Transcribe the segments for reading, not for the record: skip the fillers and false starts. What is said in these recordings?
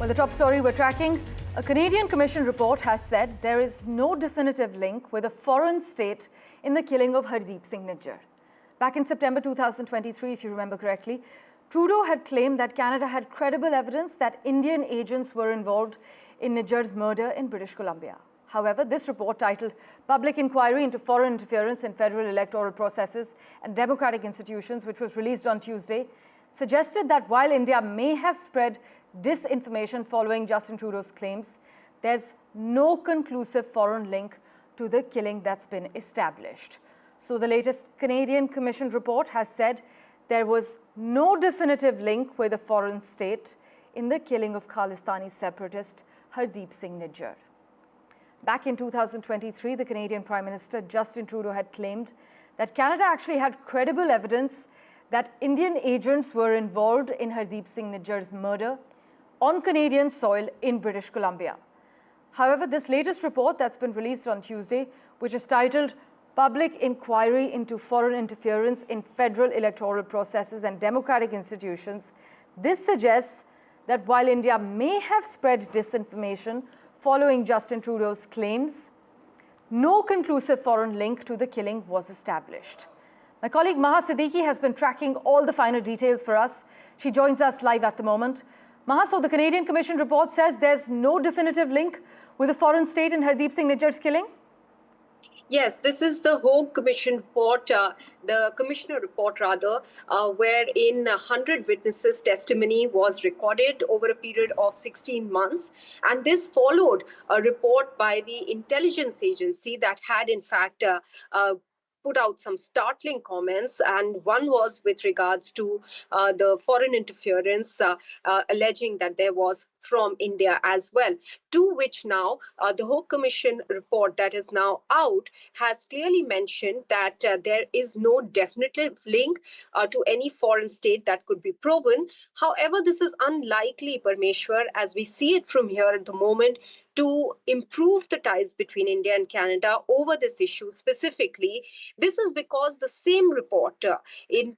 Well, the top story we're tracking, a Canadian Commission report has said there is no definitive link with a foreign state in the killing of Hardeep Singh Nijjar. Back in September 2023, if you remember correctly, Trudeau had claimed that Canada had credible evidence that Indian agents were involved in Nijjar's murder in British Columbia. However, this report, titled Public Inquiry into Foreign Interference in Federal Electoral Processes and Democratic Institutions, which was released on Tuesday, suggested that while India may have spread disinformation following Justin Trudeau's claims, there's no conclusive foreign link to the killing that's been established. So the latest Canadian Commission report has said there was no definitive link with a foreign state in the killing of Khalistani separatist Hardeep Singh Nijjar. Back in 2023, the Canadian Prime Minister Justin Trudeau had claimed that Canada actually had credible evidence that Indian agents were involved in Hardeep Singh Nijjar's murder on Canadian soil in British Columbia. However, this latest report that's been released on Tuesday, which is titled Public Inquiry into Foreign Interference in Federal Electoral Processes and Democratic Institutions, this suggests that while India may have spread disinformation following Justin Trudeau's claims, no conclusive foreign link to the killing was established. My colleague Maha Siddiqui has been tracking all the finer details for us. She joins us live at the moment. Maha, so the Canadian Commission report says there's no definitive link with a foreign state in Hardeep Singh Nijjar's killing? Yes, this is the Hague Commission report, the Commissioner report rather, wherein 100 witnesses' testimony was recorded over a period of 16 months. And this followed a report by the intelligence agency that had in fact put out some startling comments, and one was with regards to the foreign interference, alleging that there was from India as well, to which now the Hague Commission report that is now out has clearly mentioned that there is no definitive link to any foreign state that could be proven. However, this is unlikely, Parmeshwar, as we see it from here at the moment, to improve the ties between India and Canada over this issue specifically. This is because the same report in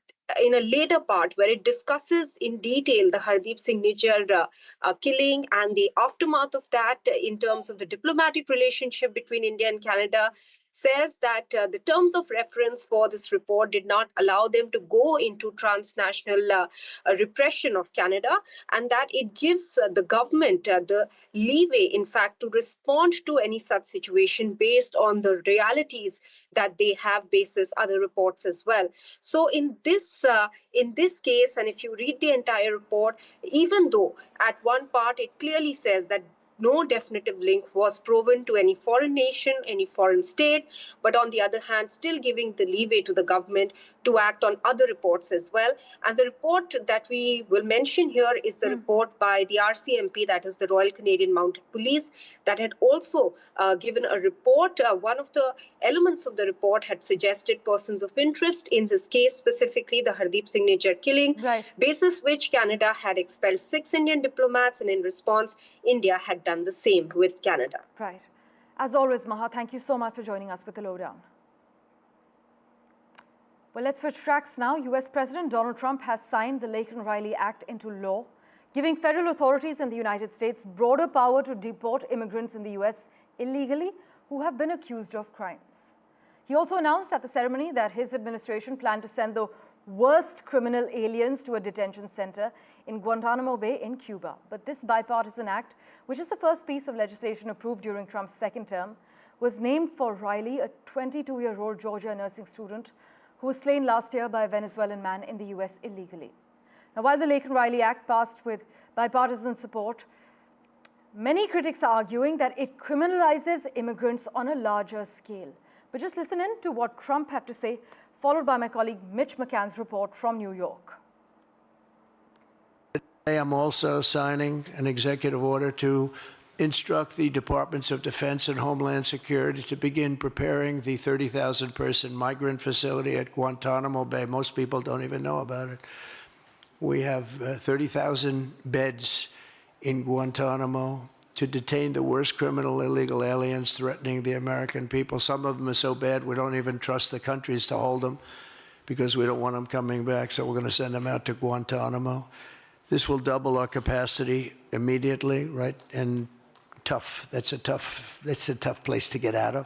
a later part where it discusses in detail the Hardeep Singh Nijjar killing and the aftermath of that in terms of the diplomatic relationship between India and Canada, says that the terms of reference for this report did not allow them to go into transnational repression of Canada, and that it gives the government the leeway, in fact, to respond to any such situation based on the realities that they have basis other reports as well. So in this case, and if you read the entire report, even though at one part it clearly says that no definitive link was proven to any foreign nation, any foreign state, but on the other hand, still giving the leeway to the government to act on other reports as well. And the report that we will mention here is the report by the RCMP, that is the Royal Canadian Mounted Police, that had also given a report. One of the elements of the report had suggested persons of interest in this case, specifically the Hardeep Singh Nijjar killing, basis which Canada had expelled 6 Indian diplomats, and in response, India had done the same with Canada. Right. As always, Maha, thank you so much for joining us with the lowdown. Well, let's switch tracks now. US President Donald Trump has signed the Laken-Riley Act into law, giving federal authorities in the United States broader power to deport immigrants in the US illegally who have been accused of crimes. He also announced at the ceremony that his administration planned to send the worst criminal aliens to a detention center in Guantanamo Bay in Cuba. But this bipartisan act, which is the first piece of legislation approved during Trump's second term, was named for Riley, a 22-year-old Georgia nursing student who was slain last year by a Venezuelan man in the US illegally. Now, while the Laken-Riley Act passed with bipartisan support, many critics are arguing that it criminalizes immigrants on a larger scale. But just listen in to what Trump had to say, followed by my colleague Mitch McCann's report from New York. Today, I'm also signing an executive order to instruct the Departments of Defense and Homeland Security to begin preparing the 30,000-person migrant facility at Guantanamo Bay. Most people don't even know about it. We have 30,000 beds in Guantanamo to detain the worst criminal illegal aliens threatening the American people. Some of them are so bad we don't even trust the countries to hold them because we don't want them coming back, so we're going to send them out to Guantanamo. This will double our capacity immediately, right? And that's a tough place to get out of.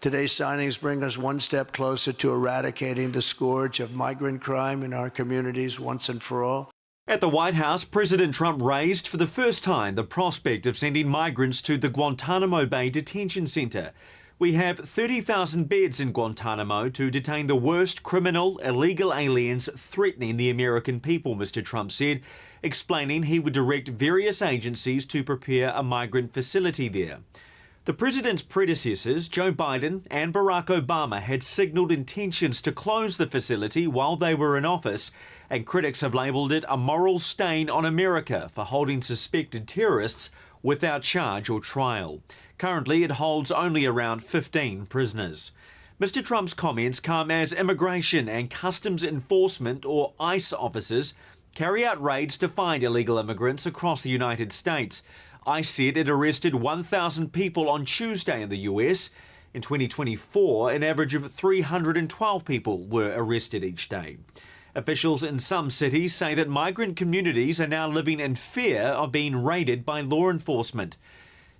Today's signings bring us one step closer to eradicating the scourge of migrant crime in our communities once and for all. At the White House, President Trump raised for the first time the prospect of sending migrants to the Guantanamo Bay detention center. We have 30,000 beds in Guantanamo to detain the worst criminal, illegal aliens threatening the American people, Mr. Trump said, explaining he would direct various agencies to prepare a migrant facility there. The president's predecessors, Joe Biden and Barack Obama, had signalled intentions to close the facility while they were in office, and critics have labelled it a moral stain on America for holding suspected terrorists without charge or trial. Currently, it holds only around 15 prisoners. Mr. Trump's comments come as Immigration and Customs Enforcement, or ICE officers, carry out raids to find illegal immigrants across the United States. ICE said it arrested 1,000 people on Tuesday in the US. In 2024, an average of 312 people were arrested each day. Officials in some cities say that migrant communities are now living in fear of being raided by law enforcement.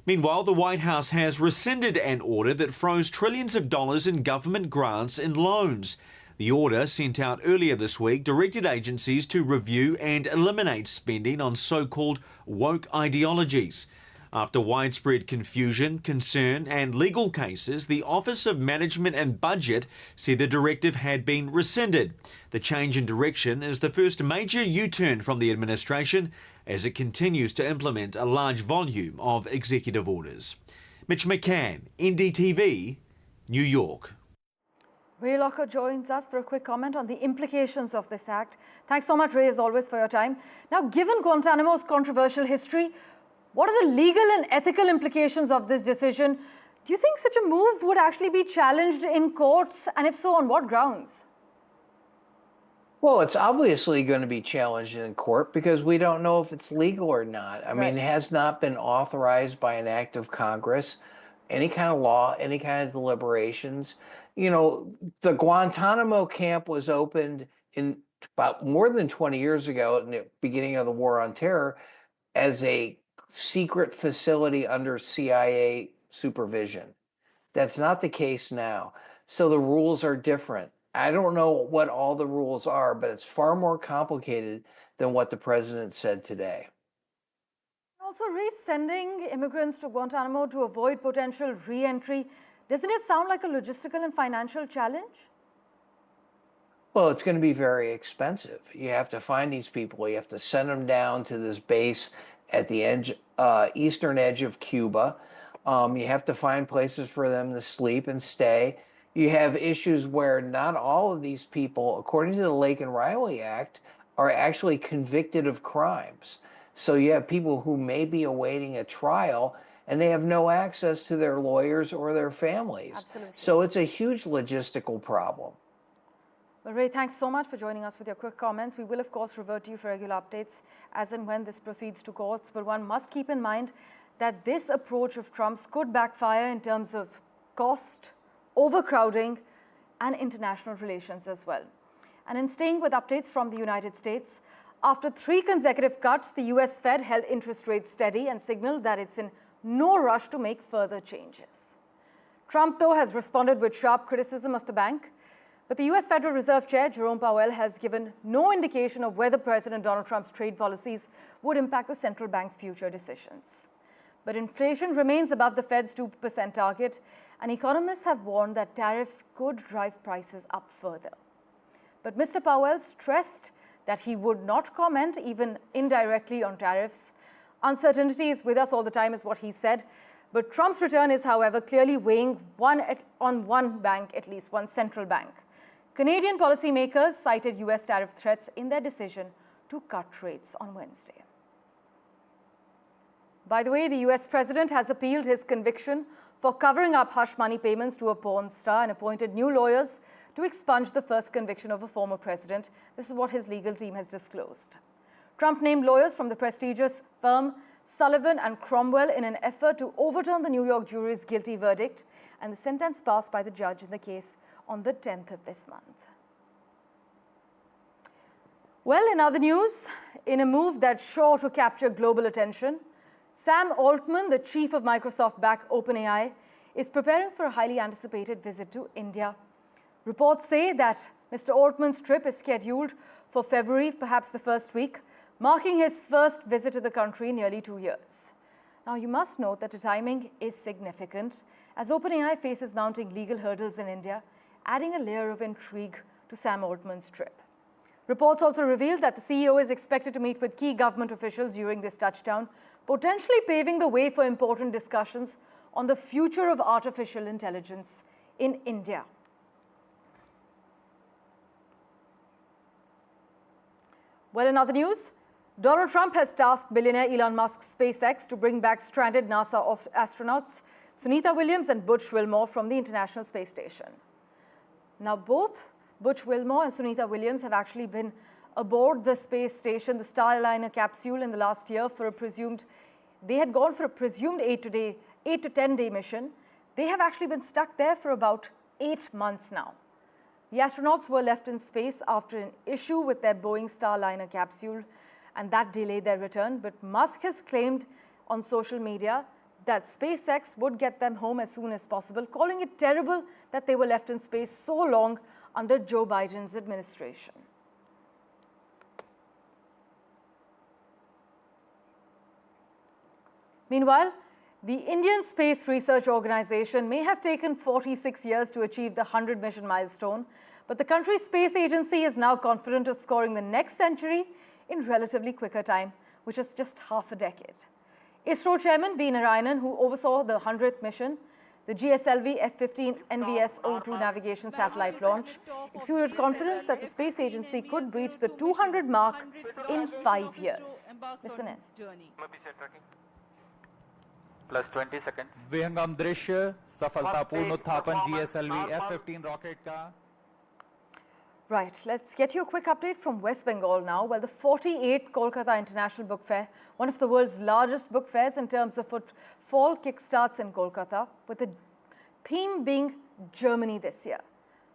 Meanwhile, the White House has rescinded an order that froze trillions of dollars in government grants and loans. The order, sent out earlier this week, directed agencies to review and eliminate spending on so-called woke ideologies. After widespread confusion, concern and legal cases, the Office of Management and Budget said the directive had been rescinded. The change in direction is the first major U-turn from the administration as it continues to implement a large volume of executive orders. Mitch McCann, NDTV, New York. Ray Locker joins us for a quick comment on the implications of this act. Thanks so much, Ray, as always, for your time. Now, given Guantanamo's controversial history, what are the legal and ethical implications of this decision? Do you think such a move would actually be challenged in courts, and if so, on what grounds? Well, it's obviously going to be challenged in court because we don't know if it's legal or not. I mean, it has not been authorized by an act of Congress, any kind of law, any kind of deliberations. You know, the Guantanamo camp was opened in about more than 20 years ago, in the beginning of the War on Terror, as a secret facility under CIA supervision. That's not the case now. So the rules are different. I don't know what all the rules are, but it's far more complicated than what the president said today. Also, sending immigrants to Guantanamo to avoid potential re-entry, doesn't it sound like a logistical and financial challenge? Well, it's going to be very expensive. You have to find these people. You have to send them down to this base at the edge, eastern edge of Cuba. You have to find places for them to sleep and stay. You have issues where not all of these people, according to the Lake and Riley Act, are actually convicted of crimes. So you have people who may be awaiting a trial and they have no access to their lawyers or their families. Absolutely. So it's a huge logistical problem. Well, Ray, thanks so much for joining us with your quick comments. We will, of course, revert to you for regular updates as and when this proceeds to courts. But one must keep in mind that this approach of Trump's could backfire in terms of cost, overcrowding, and international relations as well. And in staying with updates from the United States, after 3 consecutive cuts, the US Fed held interest rates steady and signaled that it's in no rush to make further changes. Trump, though, has responded with sharp criticism of the bank. But the US Federal Reserve Chair, Jerome Powell, has given no indication of whether President Donald Trump's trade policies would impact the central bank's future decisions. But inflation remains above the Fed's 2% target, and economists have warned that tariffs could drive prices up further. But Mr. Powell stressed that he would not comment, even indirectly, on tariffs. Uncertainty is with us all the time, is what he said. But Trump's return is, however, clearly weighing on one bank, at least one central bank. Canadian policymakers cited US tariff threats in their decision to cut rates on Wednesday. By the way, the US president has appealed his conviction for covering up hush money payments to a porn star and appointed new lawyers to expunge the first conviction of a former president. This is what his legal team has disclosed. Trump named lawyers from the prestigious firm Sullivan and Cromwell in an effort to overturn the New York jury's guilty verdict and the sentence passed by the judge in the case on the 10th of this month. Well, in other news, in a move that's sure to capture global attention, Sam Altman, the chief of Microsoft-backed OpenAI, is preparing for a highly anticipated visit to India. Reports say that Mr. Altman's trip is scheduled for February, perhaps the first week, marking his first visit to the country in nearly 2 years. Now, you must note that the timing is significant as OpenAI faces mounting legal hurdles in India, adding a layer of intrigue to Sam Altman's trip. Reports also reveal that the CEO is expected to meet with key government officials during this touchdown, potentially paving the way for important discussions on the future of artificial intelligence in India. Well, in other news, Donald Trump has tasked billionaire Elon Musk's SpaceX to bring back stranded NASA astronauts Sunita Williams and Butch Wilmore from the International Space Station. Now, both Butch Wilmore and Sunita Williams have actually been aboard the space station, the Starliner capsule, in the last year for a presumed, they had gone for a presumed 8 to 10 day mission. They have actually been stuck there for about 8 months now. The astronauts were left in space after an issue with their Boeing Starliner capsule, and that delayed their return. But Musk has claimed on social media that SpaceX would get them home as soon as possible, calling it terrible that they were left in space so long under Joe Biden's administration. Meanwhile, the Indian Space Research Organization may have taken 46 years to achieve the 100 mission milestone, but the country's space agency is now confident of scoring the next century in relatively quicker time, which is just half a decade. ISRO Chairman V. Narayanan, who oversaw the 100th mission, the GSLV F-15 NVS-02 navigation satellite launch, exuded confidence that the space agency could reach the 200 mark in 5 years. Listen in. Plus 20 seconds. विहंगम दृश्य सफलतापूर्ण उत्थापन GSLV F-15 rocket का. Right, let's get you a quick update from West Bengal now. Well, the 48th Kolkata International Book Fair, one of the world's largest book fairs in terms of footfall, kickstarts in Kolkata, with the theme being Germany this year.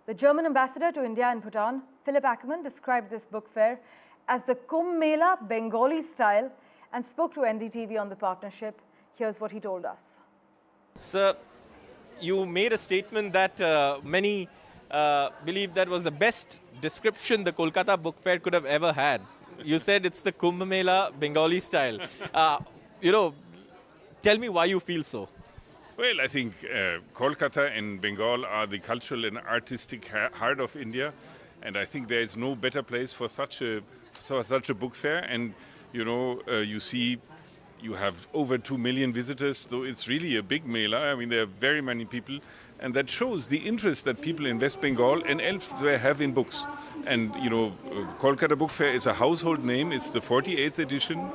The German ambassador to India and Bhutan, Philip Ackerman, described this book fair as the Kumbh Mela Bengali style and spoke to NDTV on the partnership. Here's what he told us. Sir, you made a statement that many believe that was the best description the Kolkata Book Fair could have ever had. You said it's the Kumbh Mela Bengali style. Tell me why you feel so. Well, I think Kolkata and Bengal are the cultural and artistic heart of India, and I think there is no better place for such a book fair. And you see, you have over 2 million visitors, so it's really a big mela. I mean, there are very many people, and that shows the interest that people in West Bengal and elsewhere have in books. And Kolkata Book Fair is a household name. It's the 48th edition.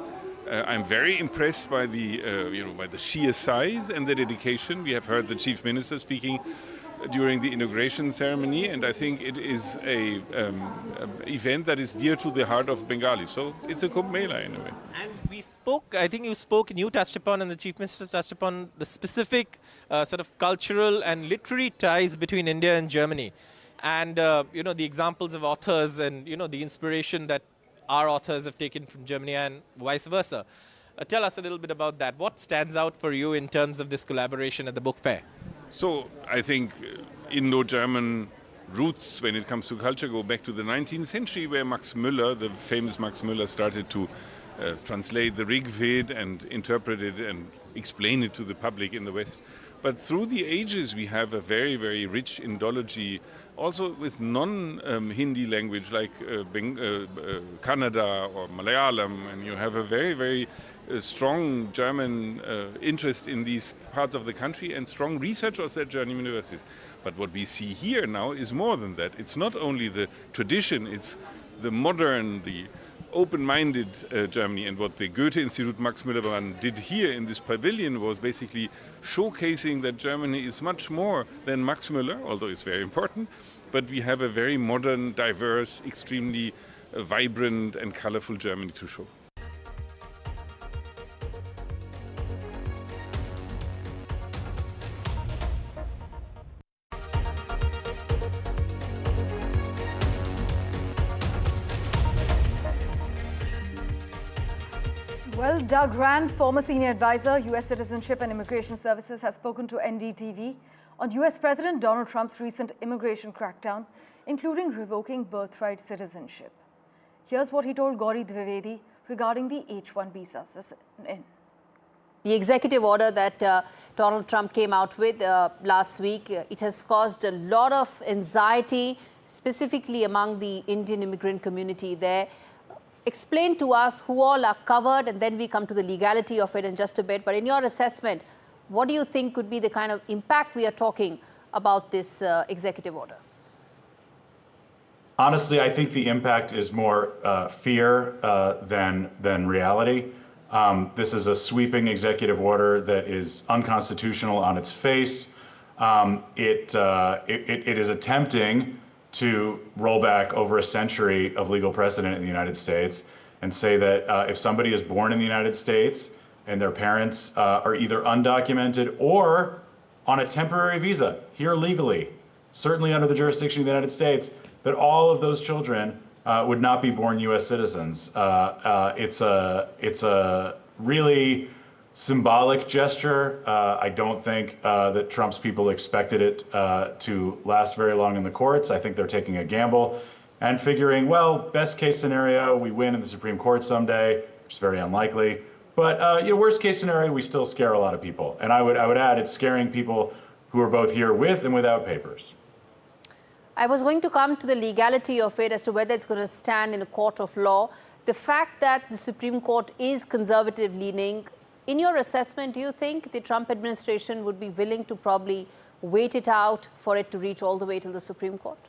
I'm very impressed by the by the sheer size and the dedication. We have heard the Chief Minister speaking during the inauguration ceremony, and I think it is a event that is dear to the heart of Bengali. So it's a Kumbh Mela in a way. And we spoke, I think you touched upon, and the Chief Minister touched upon the specific sort of cultural and literary ties between India and Germany. And, the examples of authors and, the inspiration that our authors have taken from Germany and vice versa. Tell us a little bit about that. What stands out for you in terms of this collaboration at the book fair? So I think Indo-German roots when it comes to culture go back to the 19th century, where Max Müller, the famous Max Müller, started to translate the Rig Veda and interpret it and explain it to the public in the West. But through the ages, we have a very, very rich Indology, also with non-Hindi language like Kannada or Malayalam, and you have a very, very strong German interest in these parts of the country and strong research also at German universities. But what we see here now is more than that. It's not only the tradition, it's the modern, the open-minded Germany. And what the Goethe-Institut Max Müller did here in this pavilion was basically showcasing that Germany is much more than Max Müller, although it's very important, but we have a very modern, diverse, extremely vibrant and colorful Germany to show. Well, Doug Rand, former senior advisor, U.S. Citizenship and Immigration Services, has spoken to NDTV on U.S. President Donald Trump's recent immigration crackdown, including revoking birthright citizenship. Here's what he told Gauri Dwivedi regarding the H-1 visas. The executive order that Donald Trump came out with last week, it has caused a lot of anxiety, specifically among the Indian immigrant community there. Explain to us who all are covered, and then we come to the legality of it in just a bit. But in your assessment, what do you think could be the kind of impact we are talking about this executive order? Honestly, I think the impact is more fear than reality. This is a sweeping executive order that is unconstitutional on its face. It is attempting to roll back over a century of legal precedent in the United States and say that if somebody is born in the United States and their parents are either undocumented or on a temporary visa here legally, certainly under the jurisdiction of the United States, that all of those children would not be born U.S. citizens. It's a really symbolic gesture. I don't think that Trump's people expected it to last very long in the courts. I think they're taking a gamble and figuring, well, best case scenario, we win in the Supreme Court someday, which is very unlikely. But worst case scenario, we still scare a lot of people. And I would add, it's scaring people who are both here with and without papers. I was going to come to the legality of it as to whether it's going to stand in a court of law. The fact that the Supreme Court is conservative leaning, in your assessment, do you think the Trump administration would be willing to probably wait it out for it to reach all the way to the Supreme Court?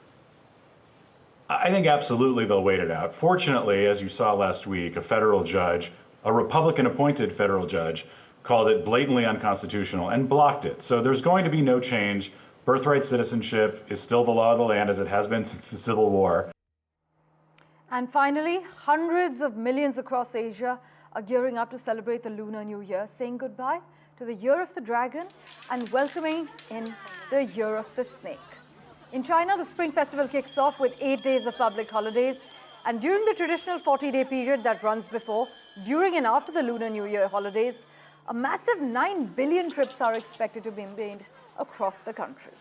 I think absolutely they'll wait it out. Fortunately, as you saw last week, a federal judge, a Republican-appointed federal judge, called it blatantly unconstitutional and blocked it. So there's going to be no change. Birthright citizenship is still the law of the land, as it has been since the Civil War. And finally, hundreds of millions across Asia are gearing up to celebrate the Lunar New Year, saying goodbye to the Year of the Dragon and welcoming in the Year of the Snake. In China, the Spring Festival kicks off with 8 days of public holidays. And during the traditional 40-day period that runs before, during and after the Lunar New Year holidays, a massive 9 billion trips are expected to be made across the country.